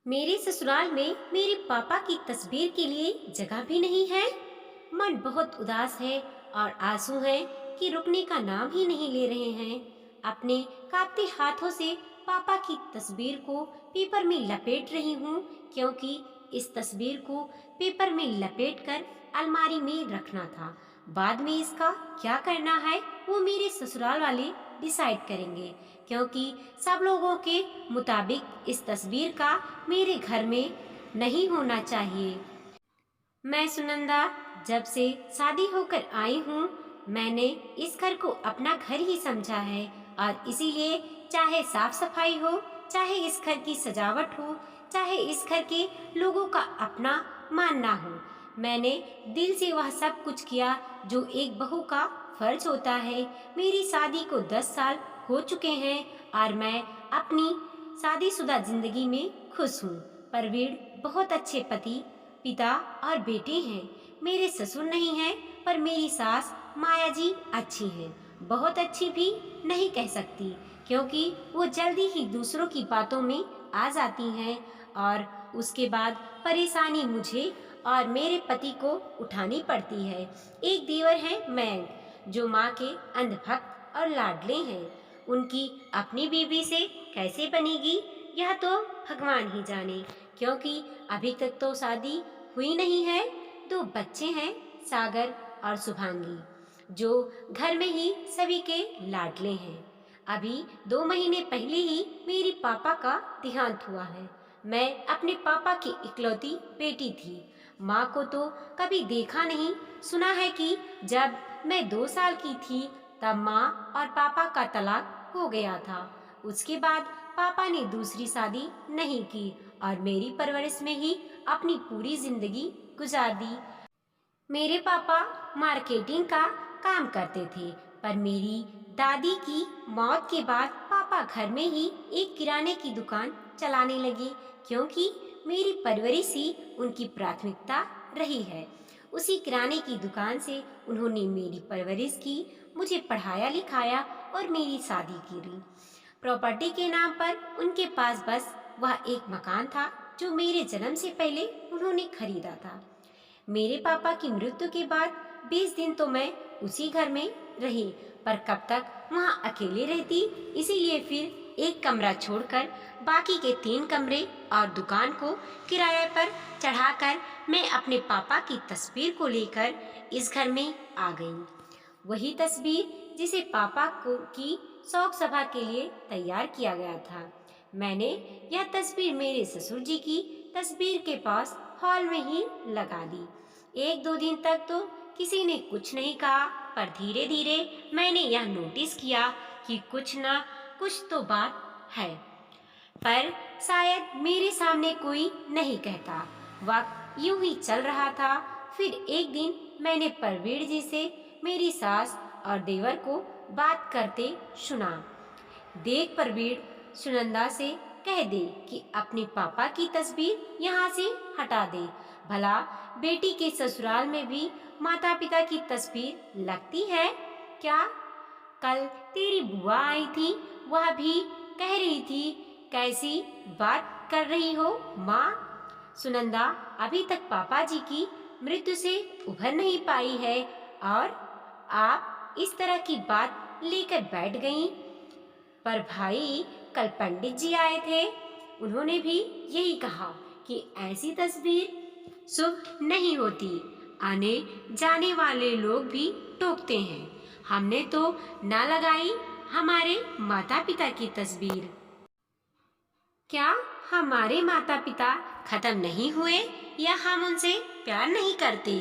मेरे ससुराल में मेरे पापा की तस्वीर के लिए जगह भी नहीं है। मन बहुत उदास है और आंसू हैं कि रुकने का नाम ही नहीं ले रहे हैं। अपने कांपते हाथों से पापा की तस्वीर को पेपर में लपेट रही हूँ, क्योंकि इस तस्वीर को पेपर में लपेटकर अलमारी में रखना था। बाद में इसका क्या करना है वो मेरे ससुराल वाले डिसाइड करेंगे, क्योंकि सब लोगों के मुताबिक इस तस्वीर का मेरे घर में नहीं होना चाहिए। मैं सुनंदा जब से शादी होकर आई हूँ, मैंने इस घर को अपना घर ही समझा है और इसीलिए चाहे साफ सफाई हो, चाहे इस घर की सजावट हो, चाहे इस घर के लोगों का अपना मानना हो, मैंने दिल से वह सब कुछ किया जो एक बहू का फर्ज होता है। मेरी शादी को 10 साल हो चुके हैं और मैं अपनी शादीशुदा जिंदगी में खुश हूँ। परवीन बहुत अच्छे पति, पिता और बेटे हैं। मेरे ससुर नहीं हैं, पर मेरी सास माया जी अच्छी हैं। बहुत अच्छी भी नहीं कह सकती, क्योंकि वो जल्दी ही दूसरों की बातों में आ जाती हैं और उसके बाद परेशानी मुझे और मेरे पति को उठानी पड़ती है। एक देवर है मैं, जो माँ के अंधभक्त और लाडले हैं। उनकी अपनी बीवी से कैसे बनेगी यह तो भगवान ही जाने, क्योंकि अभी तक तो शादी हुई नहीं है। 2 बच्चे हैं, सागर और शुभांगी, जो घर में ही सभी के लाडले हैं। अभी 2 महीने पहले ही मेरी पापा का देहांत हुआ है। मैं अपने पापा की इकलौती बेटी थी। माँ को तो कभी देखा नहीं। सुना है कि जब मैं 2 साल की थी तब माँ और पापा का तलाक हो गया था। उसके बाद पापा ने दूसरी शादी नहीं की और मेरी परवरिश में ही अपनी पूरी जिंदगी गुजार दी। मेरे पापा मार्केटिंग का काम करते थे, पर मेरी दादी की मौत के बाद पापा घर में ही एक किराने की दुकान चलाने लगे, क्योंकि मेरी परवरिश ही उनकी प्राथमिकता रही है। उसी किराने की दुकान से उन्होंने मेरी परवरिश की, मुझे पढ़ाया लिखाया और मेरी शादी की। प्रॉपर्टी के नाम पर उनके पास बस वह एक मकान था, जो मेरे जन्म से पहले उन्होंने खरीदा था। मेरे पापा की मृत्यु के बाद 20 दिन तो मैं उसी घर में रही, पर कब तक वहाँ अकेले रहती, इसीलिए फिर एक कमरा छोड़कर बाकी के 3 कमरे और दुकान को किराए पर चढ़ाकर मैं अपने पापा की तस्वीर को लेकर इस घर में आ गई। वही तस्वीर जिसे पापा को की शौक सभा के लिए तैयार किया गया था। मैंने यह तस्वीर मेरे ससुर जी की तस्वीर के पास हॉल में ही लगा दी। 1-2 दिन तक तो किसी ने कुछ नहीं कहा, पर धीरे धीरे मैंने यह नोटिस किया कि कुछ ना कुछ तो बात है, पर शायद मेरे सामने कोई नहीं कहता। वक्त यूं ही चल रहा था। फिर एक दिन मैंने परवीन जी से मेरी सास और देवर को बात करते सुना। देख परवीन, सुनंदा से कह दे कि अपने पापा की तस्वीर यहाँ से हटा दे। भला बेटी के ससुराल में भी माता पिता की तस्वीर लगती है क्या? कल तेरी बुआ आई थी, वह भी कह रही थी, कैसी बात कर रही हो माँ? सुनंदा अभी तक पापा जी की मृत्यु से उभर नहीं पाई है और आप इस तरह की बात लेकर बैठ गईं। पर भाई, कल पंडित जी आए थे, उन्होंने भी यही कहा कि ऐसी तस्वीर शुभ नहीं होती। आने जाने वाले लोग भी टोकते हैं। हमने तो ना लगाई हमारे माता पिता की तस्वीर। क्या हमारे माता पिता खत्म नहीं हुए या हम उनसे प्यार नहीं करते?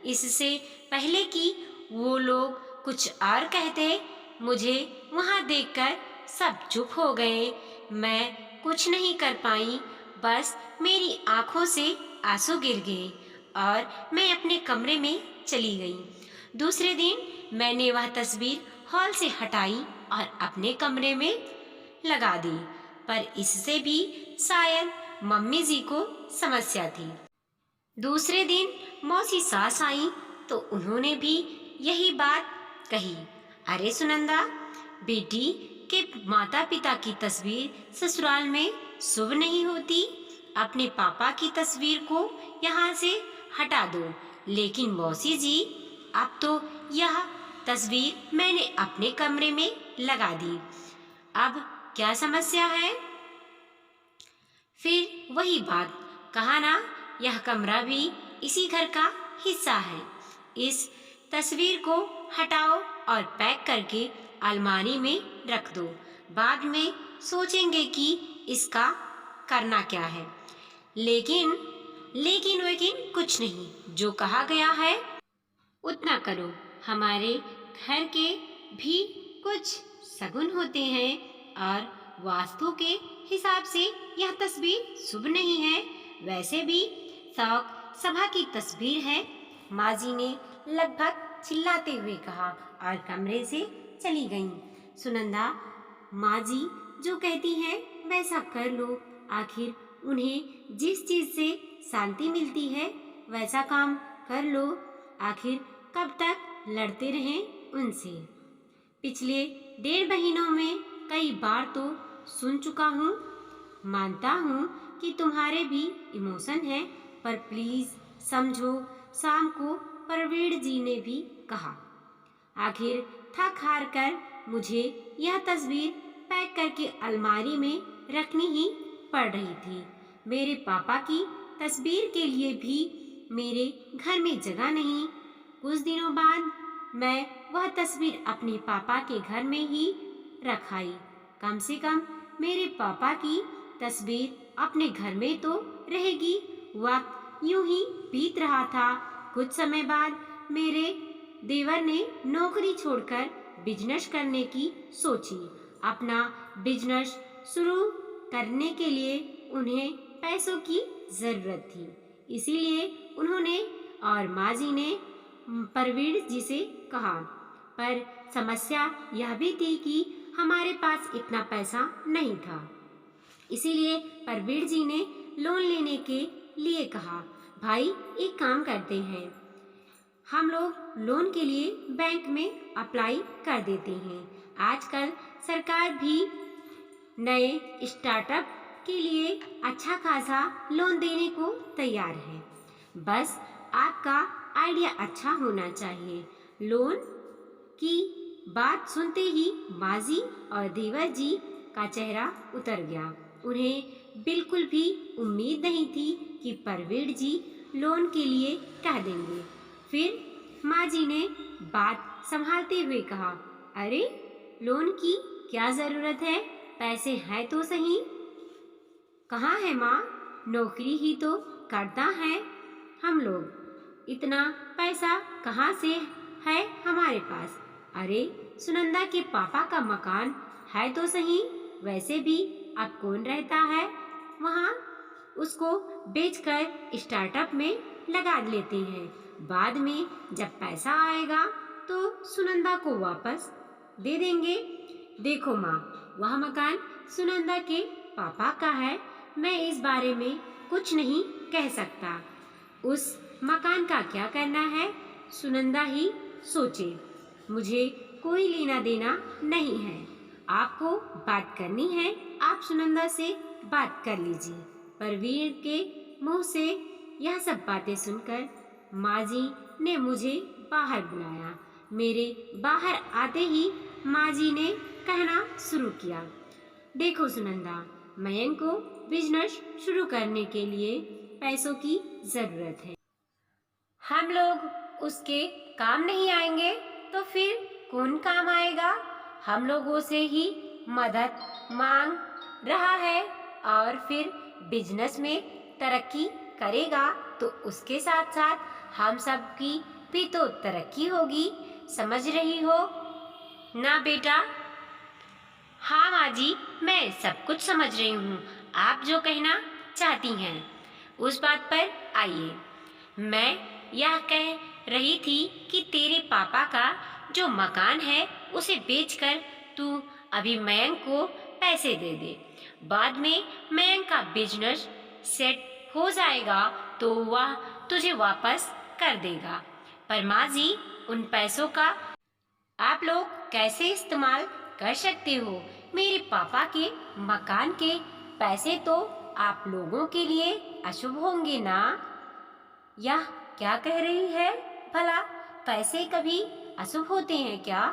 इससे पहले कि वो लोग कुछ और कहते, मुझे वहाँ देखकर सब चुप हो गए। मैं कुछ नहीं कर पाई, बस मेरी आंखों से आंसू गिर गए और मैं अपने कमरे में चली गई। दूसरे दिन मैंने वह तस्वीर हॉल से हटाई और अपने कमरे में लगा दी, पर इससे भी शायद मम्मी जी को समस्या थी। दूसरे दिन मौसी सास आई तो उन्होंने भी यही बात कही। अरे सुनंदा, बेटी के माता पिता की तस्वीर ससुराल में शुभ नहीं होती। अपने पापा की तस्वीर को यहाँ से हटा दो। लेकिन मौसी जी, अब तो यह तस्वीर मैंने अपने कमरे में लगा दी, अब क्या समस्या है? फिर वही बात, कहा ना, यह कमरा भी इसी घर का हिस्सा है। इस तस्वीर को हटाओ और पैक करके अलमारी में रख दो। बाद में सोचेंगे कि इसका करना क्या है। लेकिन लेकिन वेकिन कुछ नहीं, जो कहा गया है उतना करो। हमारे घर के भी कुछ शगुन होते हैं और वास्तु के हिसाब से यह तस्वीर शुभ नहीं है। वैसे भी शौक सभा की तस्वीर है, माँ जी ने लगभग चिल्लाते हुए कहा और कमरे से चली गईं। सुनंदा, माँ जी जो कहती हैं वैसा कर लो। आखिर उन्हें जिस चीज से शांति मिलती है वैसा काम कर लो। आखिर कब तक लड़ते रहें उनसे? पिछले 1.5 महीनों में कई बार तो सुन चुका हूँ। मानता हूँ कि तुम्हारे भी इमोशन है, पर प्लीज समझो। शाम को परवीर जी ने भी कहा। आखिर थक हार कर मुझे यह तस्वीर पैक करके अलमारी में रखनी ही पड़ रही थी। मेरे पापा की तस्वीर के लिए भी मेरे घर में जगह नहीं। कुछ दिनों बाद मैं वह तस्वीर अपने पापा के घर में ही रखाई। कम से कम मेरे पापा की तस्वीर अपने घर में तो रहेगी। वक्त यूं ही बीत रहा था। कुछ समय बाद मेरे देवर ने नौकरी छोड़कर बिजनेस करने की सोची। अपना बिजनेस शुरू करने के लिए उन्हें पैसों की जरूरत थी। इसीलिए उन्होंने और माँ जी ने परवीर जी से कहा। पर समस्या यह भी थी कि हमारे पास इतना पैसा नहीं था। इसीलिए परवीर जी ने लोन लेने के लिए कहा। भाई, एक काम करते हैं, हम लोग लोन के लिए बैंक में अप्लाई कर देते हैं। आजकल सरकार भी नए स्टार्टअप के लिए अच्छा खासा लोन देने को तैयार है। बस आपका आइडिया अच्छा होना चाहिए। लोन की बात सुनते ही माजी और देवर जी का चेहरा उतर गया। उन्हें बिल्कुल भी उम्मीद नहीं थी कि परवीर जी लोन के लिए कह देंगे। फिर माँ जी ने बात संभालते हुए कहा, अरे लोन की क्या जरूरत है, पैसे हैं तो सही। कहाँ है माँ, नौकरी ही तो करता है हम लोग, इतना पैसा कहाँ से है हमारे पास। अरे सुनंदा के पापा का मकान है तो सही, वैसे भी अब कौन रहता है वहाँ, उसको बेचकर स्टार्टअप में लगा लेते हैं। बाद में जब पैसा आएगा तो सुनंदा को वापस दे देंगे। देखो माँ, वह मकान सुनंदा के पापा का है, मैं इस बारे में कुछ नहीं कह सकता। उस मकान का क्या करना है सुनंदा ही सोचे, मुझे कोई लेना देना नहीं है। आपको बात करनी है, आप सुनंदा से बात कर लीजिए। परवीर के मुंह से यह सब बातें सुनकर माँ जी ने मुझे बाहर बुलाया। मेरे बाहर आते ही माँ जी ने कहना शुरू किया, देखो सुनंदा, मयंक को बिजनेस शुरू करने के लिए पैसों की जरूरत है। हम लोग उसके काम नहीं आएंगे तो फिर कौन काम आएगा? हम लोगों से ही मदद मांग रहा है और फिर बिजनेस में तरक्की करेगा तो उसके साथ साथ हम सब की भी तो तरक्की होगी। समझ रही हो ना बेटा? हाँ माँ जी, मैं सब कुछ समझ रही हूँ। आप जो कहना चाहती हैं उस बात पर आइए। मैं यह कह रही थी कि तेरे पापा का जो मकान है उसे बेचकर तू अभी मयंक को पैसे दे दे। बाद में मयंक का बिजनेस सेट हो जाएगा तो वह तुझे वापस कर देगा। पर माँ जी, उन पैसों का आप लोग कैसे इस्तेमाल कर सकते हो? मेरे पापा के मकान के पैसे तो आप लोगों के लिए अशुभ होंगे ना। यह क्या कह रही है भला? पैसे कभी अशुभ होते हैं क्या?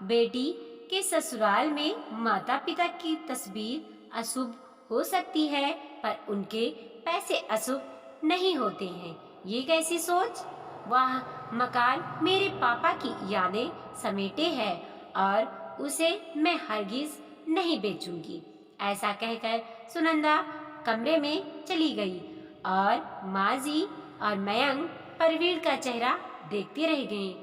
बेटी के ससुराल में माता पिता की तस्वीर अशुभ हो सकती है, पर उनके पैसे अशुभ नहीं होते हैं। ये कैसी सोच? वह मकान मेरे पापा की यादें समेटे है और उसे मैं हरगिज नहीं बेचूंगी। ऐसा कहकर सुनंदा कमरे में चली गई और माँ जी और मयंक परवीन का चेहरा देखते रह गए।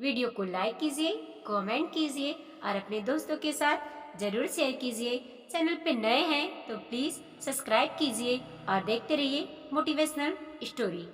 वीडियो को लाइक कीजिए, कमेंट कीजिए और अपने दोस्तों के साथ जरूर शेयर कीजिए। चैनल पे नए हैं तो प्लीज़ सब्सक्राइब कीजिए और देखते रहिए मोटिवेशनल स्टोरी।